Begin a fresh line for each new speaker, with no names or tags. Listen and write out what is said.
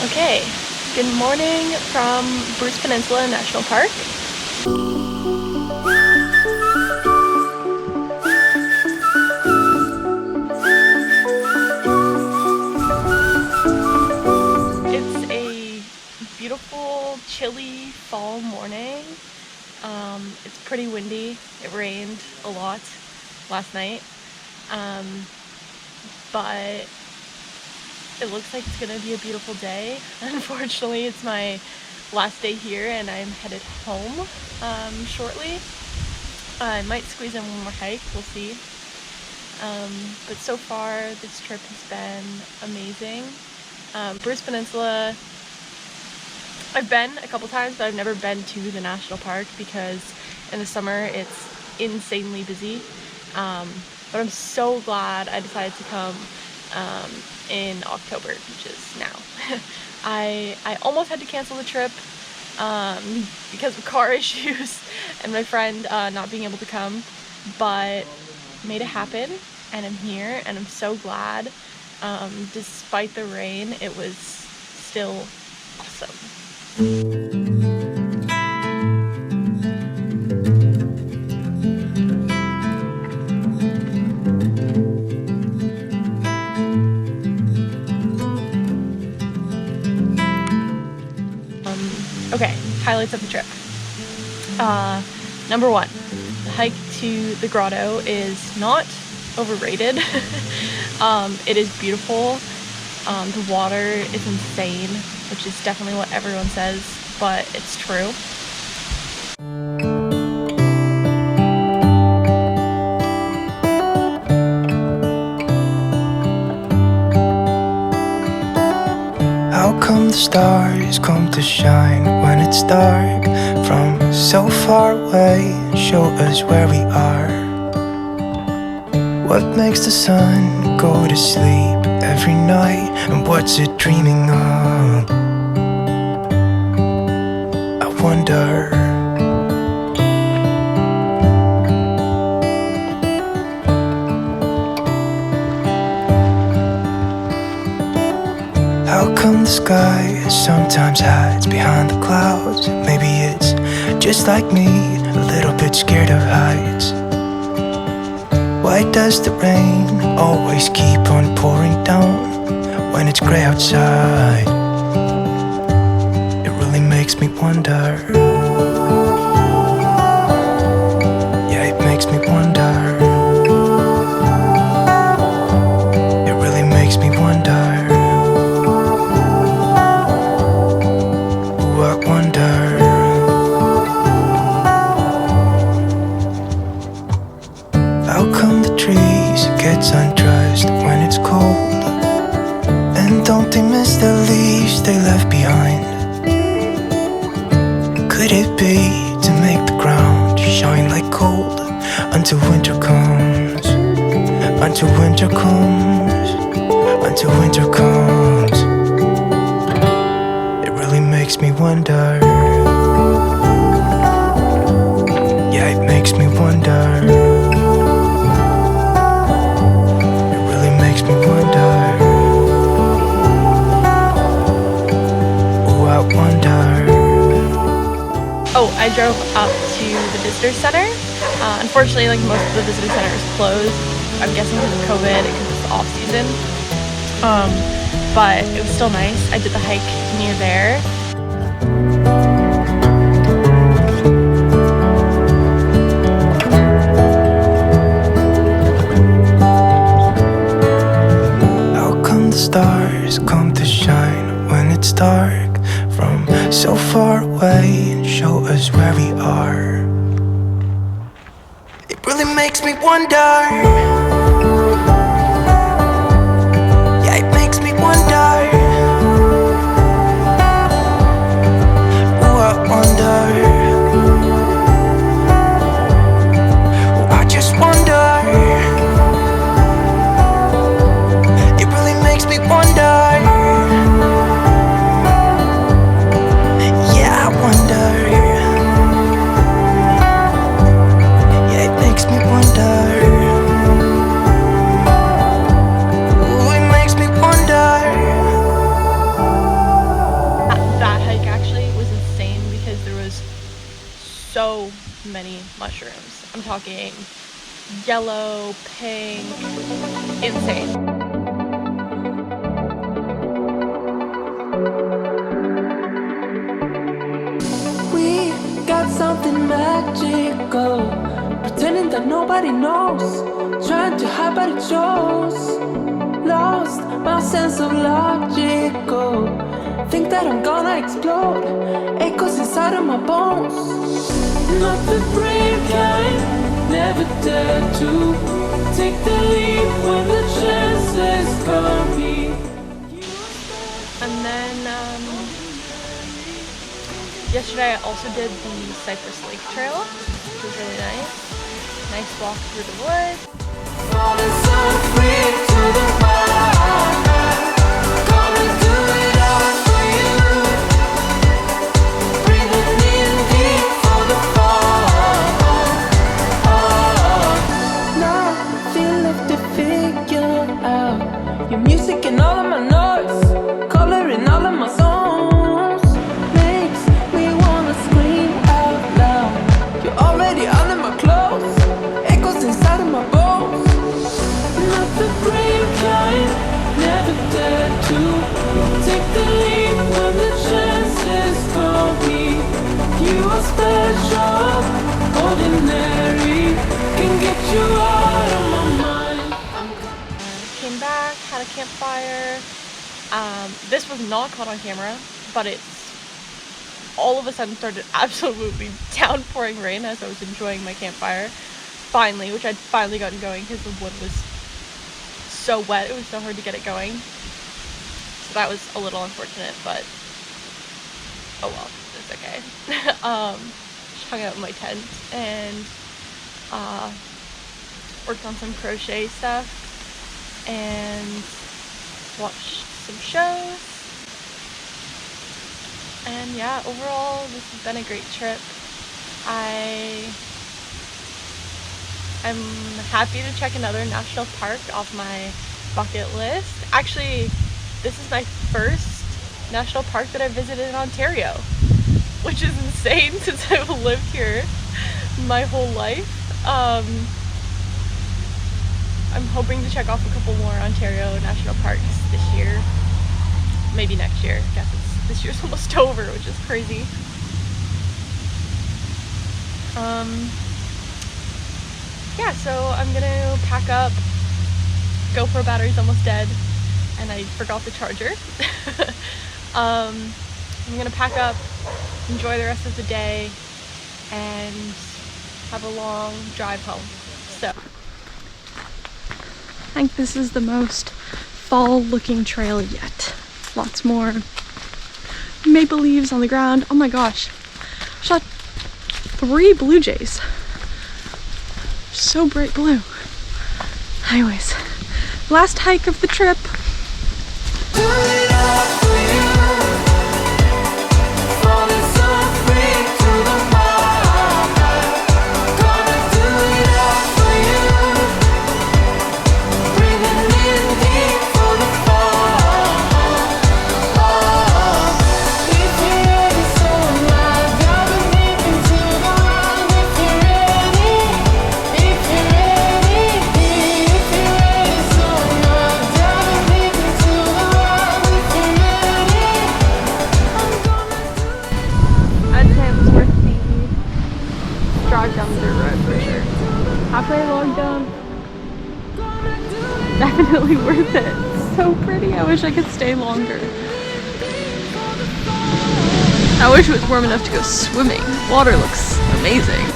Okay, good morning from Bruce Peninsula National Park. It's a beautiful, chilly fall morning. It's pretty windy. It rained a lot last night, but it looks like it's gonna be a beautiful day. Unfortunately, it's my last day here and I'm headed home shortly. I might squeeze in one more hike, we'll see. But so far this trip has been amazing. Bruce Peninsula, I've been a couple times, but I've never been to the national park because in the summer it's insanely busy. But I'm so glad I decided to come in October, which is now. I almost had to cancel the trip because of car issues and my friend not being able to come, but made it happen and I'm here and I'm so glad. Despite the rain, it was still awesome. Okay, highlights of the trip. Number one, the hike to the grotto is not overrated. It is beautiful. The water is insane, which is definitely what everyone says, but it's true.
How come the stars come to shine when it's dark from so far away and show us where we are? What makes the sun go to sleep every night, and what's it dreaming of? I wonder. How come the sky sometimes hides behind the clouds? Maybe it's just like me, a little bit scared of heights. Why does the rain always keep on pouring down when it's gray outside? It really makes me wonder. Yeah, it makes me wonder. It really makes me wonder. I wonder. How come the trees get undressed when it's cold? And don't they miss the leaves they left behind? Could it be to make the ground shine like gold until winter comes? Until winter comes. Until winter comes. Makes me wonder. Yeah, it makes me wonder. It really makes me wonder. Oh, I wonder.
Oh, I drove up to the visitor center. Unfortunately, like most of the visitor center is closed. I'm guessing because of COVID, because it's the off season. But it was still nice. I did the hike near there.
Stars come to shine when it's dark from so far away and show us where we are. It really makes me wonder. Yeah, it makes me wonder. Oh, I wonder. Oh, I just wonder. Me wonder. Yeah, I wonder. Yeah, it makes me wonder.
being yellow, pink, insane.
We got something magical, pretending that nobody knows, trying to hide but it shows. Lost my sense of logical, think that I'm gonna explode, echoes inside of my bones. Not the brave kind, never dare to take the leap when the chances come.
And then yesterday I also did the Cypress Lake Trail, which was really nice. Nice walk through the woods.
Falling so free to the wild, gonna do it all for you. Breathing in deep for the fall. Nothing left to figure out. Your music and all of my notes, coloring all of my songs, makes me wanna scream out loud. You're already under my clothes, echoes inside of my bones. Not the brave kind, never dare to take the leap when the chances call me. You are special, ordinary, can get you out of my mind.
Came back, had a campfire. This was not caught on camera, but it's all of a sudden started absolutely downpouring rain as I was enjoying my campfire. Finally, which I'd finally gotten going because the wood was so wet, it was so hard to get it going. So that was a little unfortunate, but oh well, it's okay. Just hung out in my tent and worked on some crochet stuff and watched some shows. And yeah, overall this has been a great trip. I'm happy to check another national park off my bucket list. Actually, this is my first national park that I visited in Ontario, which is insane since I've lived here my whole life. I'm hoping to check off a couple more Ontario national parks this year, maybe next year. I guess this year's almost over, which is crazy. Yeah, so I'm gonna pack up. GoPro battery's almost dead, and I forgot the charger. I'm gonna pack up, enjoy the rest of the day, and have a long drive home. So I think this is the most fall-looking trail yet. Lots more maple leaves on the ground. Oh my gosh, shot 3 blue jays. So bright blue. Anyways, last hike of the trip. Halfway log down. Definitely worth it. So pretty. I wish I could stay longer. I wish it was warm enough to go swimming. Water looks amazing.